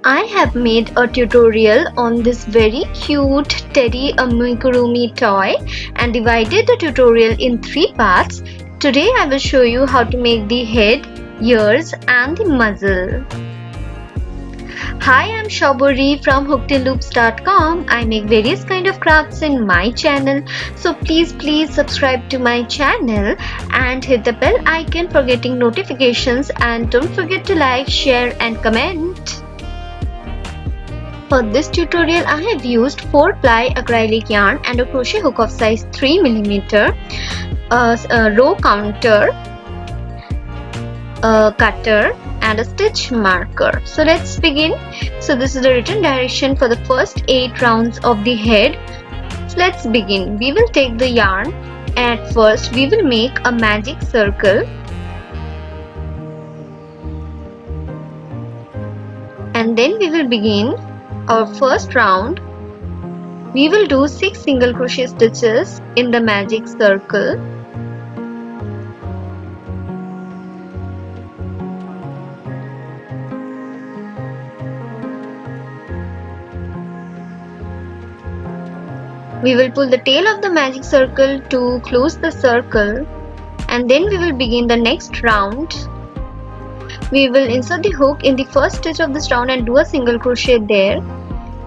I have made a tutorial on this very cute teddy amigurumi toy and divided the tutorial in 3 parts. Today I will show you how to make the head, ears and the muzzle. Hi, I'm Shauburi from hookedinloops.com. I make various kind of crafts in my channel. So please subscribe to my channel and hit the bell icon for getting notifications, and don't forget to like, share and comment. For this tutorial I have used 4-ply acrylic yarn and a crochet hook of size 3mm, a row counter, a cutter and a stitch marker. So let's begin. So this is the written direction for the first 8 rounds of the head. So let's begin. We will take the yarn. At first we will make a magic circle and then we will begin our first round. We will do 6 single crochet stitches in the magic circle. We will pull the tail of the magic circle to close the circle, and then we will begin the next round. We will insert the hook in the first stitch of this round and do a single crochet there.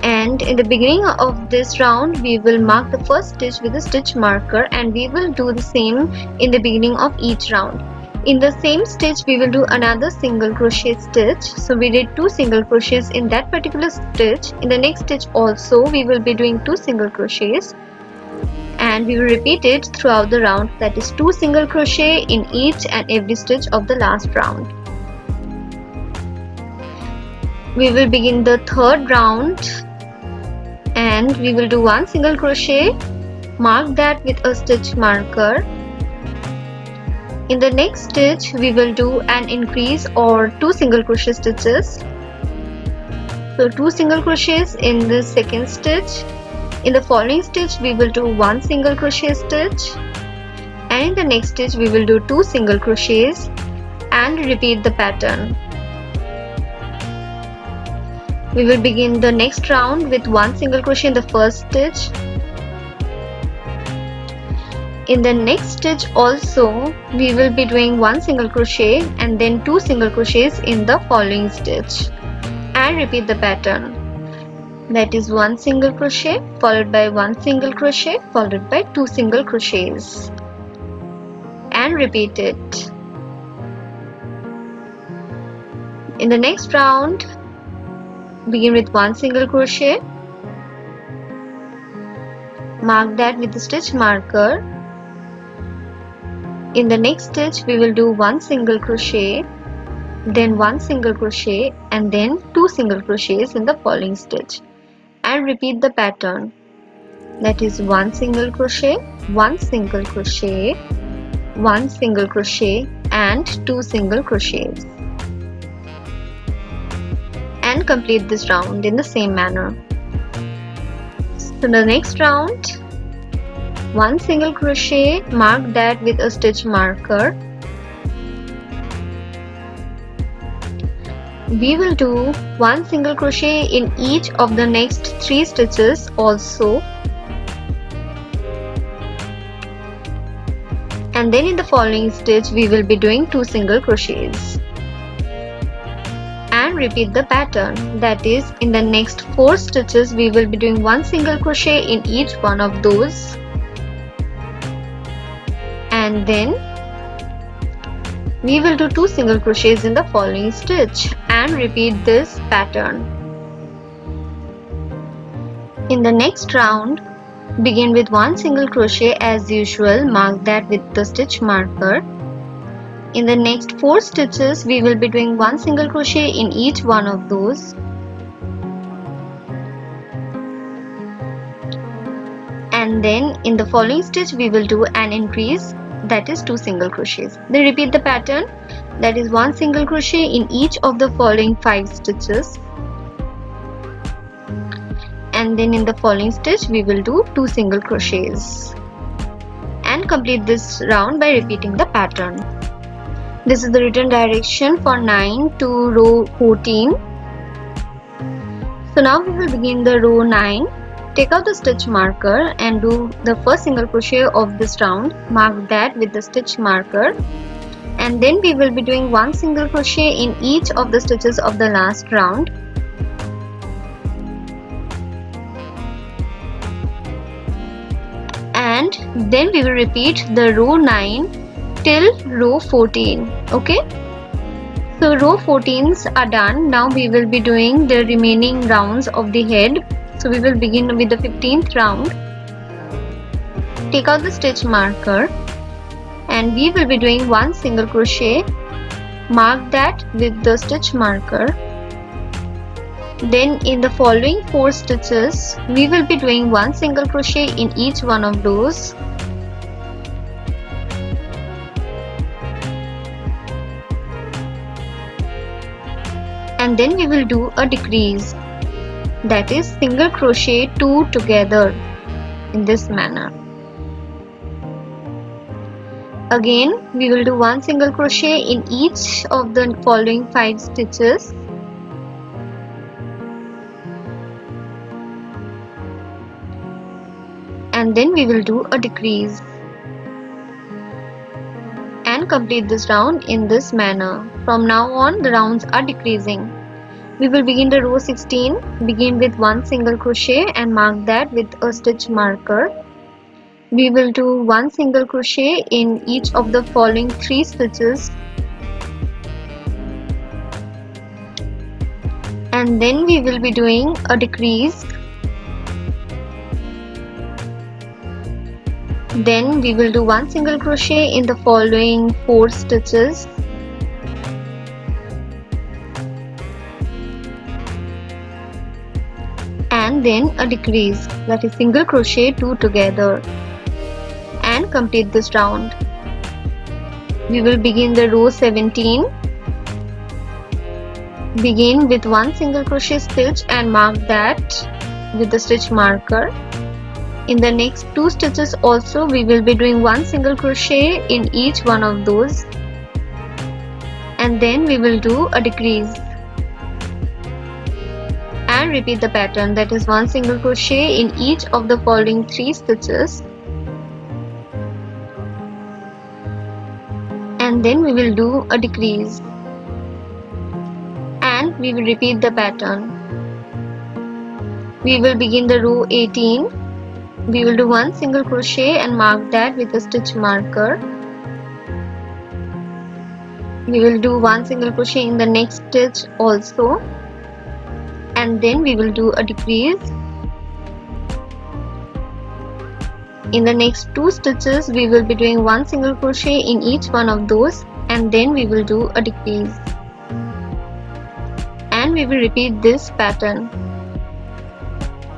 And in the beginning of this round we will mark the first stitch with a stitch marker, and we will do the same in the beginning of each round. In the same stitch we will do another single crochet stitch. So we did 2 single crochets in that particular stitch. In the next stitch also we will be doing 2 single crochets, and we will repeat it throughout the round, that is 2 single crochet in each and every stitch of the last round. We will begin the third round and we will do 1 single crochet, mark that with a stitch marker. In the next stitch we will do an increase or 2 single crochet stitches. So 2 single crochets in the second stitch. In the following stitch we will do 1 single crochet stitch, and in the next stitch we will do 2 single crochets and repeat the pattern. We will begin the next round with 1 single crochet in the first stitch. In the next stitch also we will be doing 1 single crochet and then 2 single crochets in the following stitch, and repeat the pattern. That is 1 single crochet followed by 1 single crochet followed by 2 single crochets, and repeat it. In the next round begin with 1 single crochet, mark that with the stitch marker. In the next stitch we will do 1 single crochet, then 1 single crochet and then 2 single crochets in the following stitch, and repeat the pattern. That is 1 single crochet, 1 single crochet, 1 single crochet and 2 single crochets, and complete this round in the same manner. So the next round, 1 single crochet, mark that with a stitch marker. We will do 1 single crochet in each of the next 3 stitches also, and then in the following stitch we will be doing 2 single crochets, and repeat the pattern. That is, in the next 4 stitches we will be doing 1 single crochet in each one of those, and then we will do 2 single crochets in the following stitch, and repeat this pattern. In the next round begin with 1 single crochet as usual, mark that with the stitch marker. In the next 4 stitches we will be doing 1 single crochet in each one of those, and then in the following stitch we will do an increase, that is 2 single crochets. Then repeat the pattern, that is 1 single crochet in each of the following 5 stitches, and then in the following stitch we will do 2 single crochets, and complete this round by repeating the pattern. This is the written direction for 9 to row 14. So now we will begin the row 9. Take out the stitch marker and do the first single crochet of this round. Mark that with the stitch marker, and then we will be doing one single crochet in each of the stitches of the last round. And then we will repeat the row 9 till row 14. Okay, so row 14s are done. Now we will be doing the remaining rounds of the head. So we will begin with the 15th round. Take out the stitch marker and we will be doing one single crochet. Mark that with the stitch marker. Then in the following 4 stitches we will be doing one single crochet in each one of those. And then we will do a decrease, that is single crochet 2 together in this manner. Again we will do one single crochet in each of the following 5 stitches. And then we will do a decrease and complete this round in this manner. From now on the rounds are decreasing. We will begin the row 16. Begin with one single crochet and mark that with a stitch marker. We will do one single crochet in each of the following 3 stitches, and then we will be doing a decrease. Then we will do one single crochet in the following 4 stitches, and then a decrease, that is single crochet 2 together, and complete this round. We will begin the row 17. Begin with one single crochet stitch and mark that with the stitch marker. In the next 2 stitches also we will be doing one single crochet in each one of those, and then we will do a decrease and repeat the pattern, that is one single crochet in each of the following 3 stitches, and then we will do a decrease and we will repeat the pattern. We will begin the row 18. We will do one single crochet and mark that with a stitch marker. We will do one single crochet in the next stitch also, and then we will do a decrease. In the next 2 stitches we will be doing one single crochet in each one of those, and then we will do a decrease and we will repeat this pattern.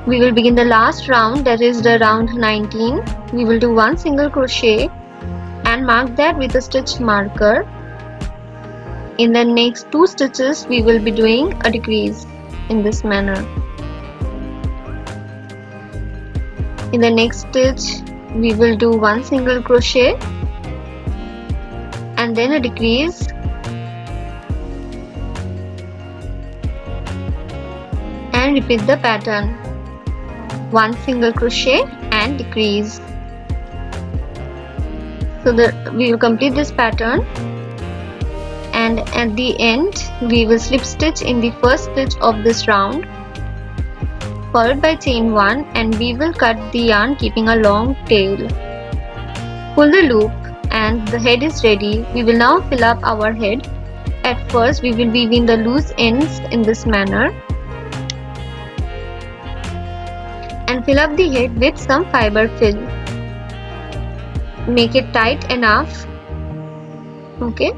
We will begin the last round, that is the round 19. We will do one single crochet and mark that with a stitch marker. In the next 2 stitches we will be doing a decrease in this manner. In the next stitch we will do one single crochet and then a decrease, and repeat the pattern, one single crochet and decrease. So we will complete this pattern, and at the end we will slip stitch in the first stitch of this round, followed by chain 1, and we will cut the yarn keeping a long tail. Pull the loop and the head is ready. We will now fill up our head. At first we will weave in the loose ends in this manner and fill up the head with some fiber fill. Make it tight enough. Okay,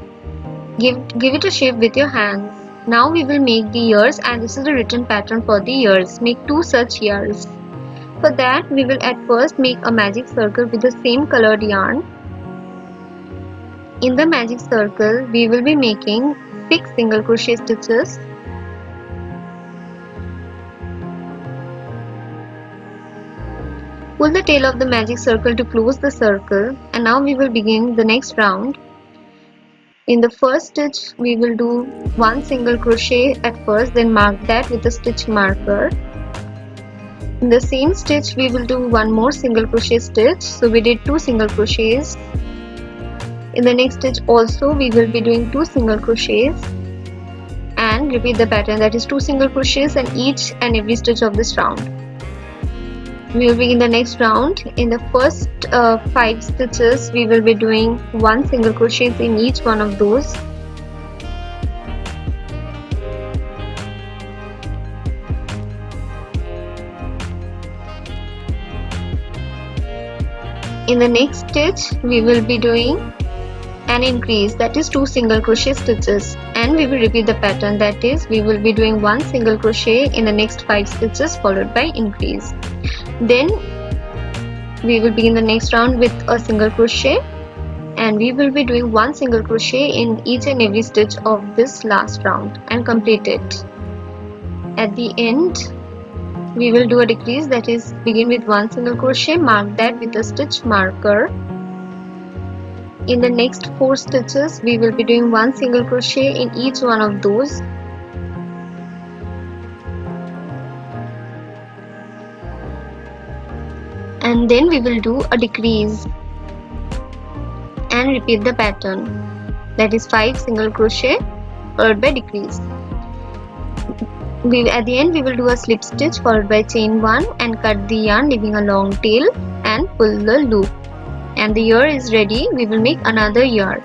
give it a shape with your hands. Now we will make the ears, and this is the written pattern for the ears. Make 2 such ears. For that we will at first make a magic circle with the same colored yarn. In the magic circle we will be making 6 single crochet stitches. Pull the tail of the magic circle to close the circle, and now we will begin the next round. In the first stitch we will do one single crochet at first, then mark that with a stitch marker. In the same stitch we will do one more single crochet stitch, so we did 2 single crochets. In the next stitch also we will be doing 2 single crochets and repeat the pattern, that is 2 single crochets in each and every stitch of this round. We will begin the next round. In the first 5 stitches we will be doing 1 single crochet in each one of those. In the next stitch we will be doing an increase, that is 2 single crochet stitches, and we will repeat the pattern, that is we will be doing 1 single crochet in the next 5 stitches followed by increase. Then we will begin the next round with a single crochet and we will be doing 1 single crochet in each and every stitch of this last round and complete it. At the end we will do a decrease, that is begin with 1 single crochet, mark that with a stitch marker. In the next 4 stitches we will be doing 1 single crochet in each one of those. And then we will do a decrease and repeat the pattern, that is 5 single crochet followed by decrease. At the end we will do a slip stitch followed by chain 1 and cut the yarn leaving a long tail and pull the loop. And the ear is ready, we will make another ear.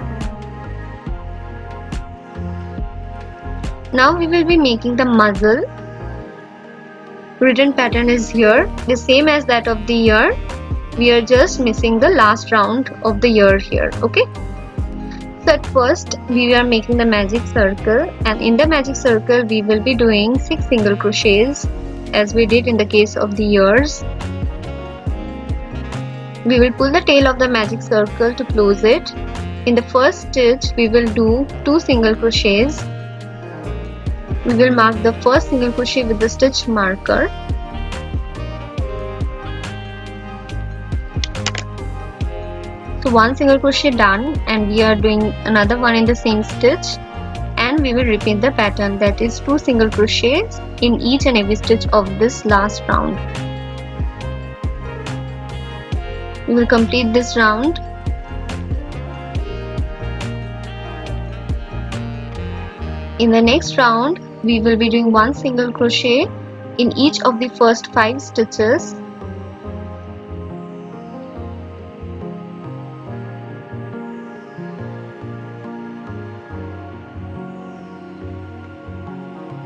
Now we will be making the muzzle. Written pattern is here, the same as that of the ear. We are just missing the last round of the ear here, okay? So at first we are making the magic circle, and in the magic circle we will be doing 6 single crochets as we did in the case of the ears. We will pull the tail of the magic circle to close it. In the first stitch we will do 2 single crochets. We will mark the first single crochet with the stitch marker. So 1 single crochet done, and we are doing another one in the same stitch, and we will repeat the pattern, that is 2 single crochets in each and every stitch of this last round. We will complete this round. In the next round we will be doing 1 single crochet in each of the first 5 stitches.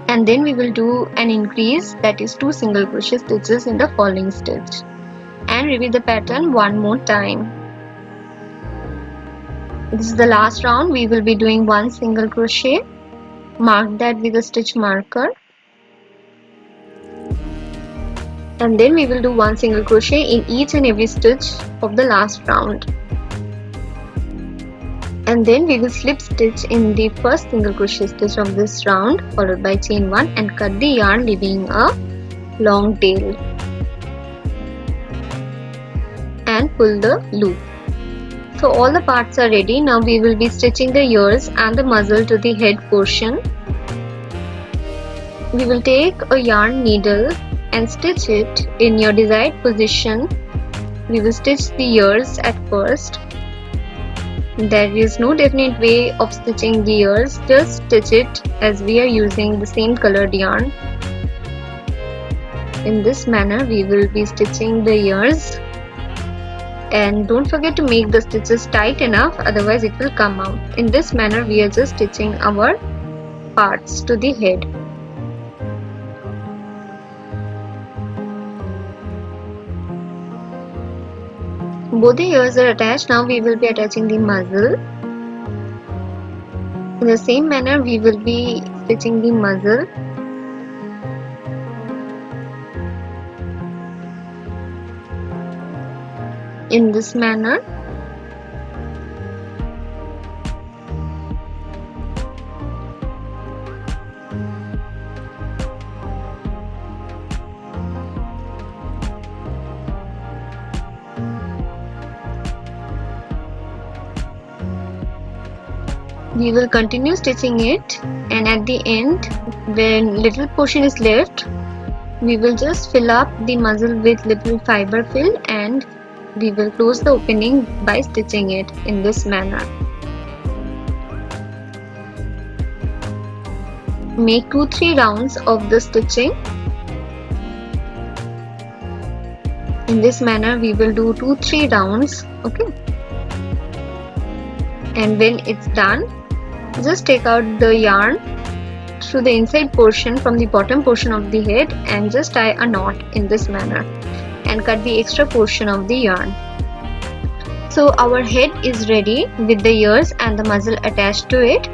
And then we will do an increase, that is 2 single crochet stitches in the following stitch, and repeat the pattern one more time. This is the last round. We will be doing 1 single crochet, mark that with a stitch marker, and then we will do 1 single crochet in each and every stitch of the last round, and then we will slip stitch in the first single crochet stitch of this round followed by chain 1 and cut the yarn leaving a long tail and pull the loop. So all the parts are ready. Now we will be stitching the ears and the muzzle to the head portion. We will take a yarn needle and stitch it in your desired position. We will stitch the ears at first. There is no definite way of stitching the ears, just stitch it as we are using the same colored yarn. In this manner we will be stitching the ears, and don't forget to make the stitches tight enough, otherwise it will come out. In this manner we are just stitching our parts to the head. Both the ears are attached. Now we will be attaching the muzzle. In the same manner we will be stitching the muzzle. In this manner. We will continue stitching it, and at the end, when little portion is left, we will just fill up the muzzle with little fiber fill, and we will close the opening by stitching it in this manner. Make 2-3 rounds of the stitching. In this manner we will do 2-3 rounds, okay? And when it's done, just take out the yarn through the inside portion from the bottom portion of the head and just tie a knot in this manner and cut the extra portion of the yarn. So our head is ready with the ears and the muzzle attached to it.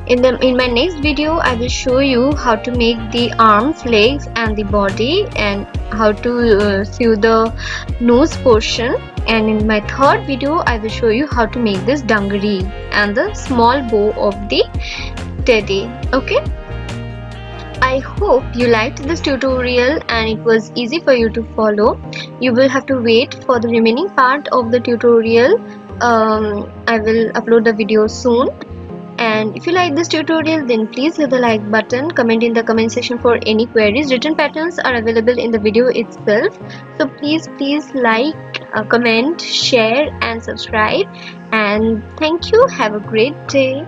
In my next video, I will show you how to make the arms, legs and the body, and how to sew the nose portion. And in my third video, I will show you how to make this dungaree and the small bow of the teddy. Okay, I hope you liked this tutorial and it was easy for you to follow. You will have to wait for the remaining part of the tutorial. I will upload the video soon. And if you like this tutorial, then please hit the like button, comment in the comment section for any queries. Written patterns are available in the video itself, so please like, comment, share and subscribe. And thank you. Have a great day.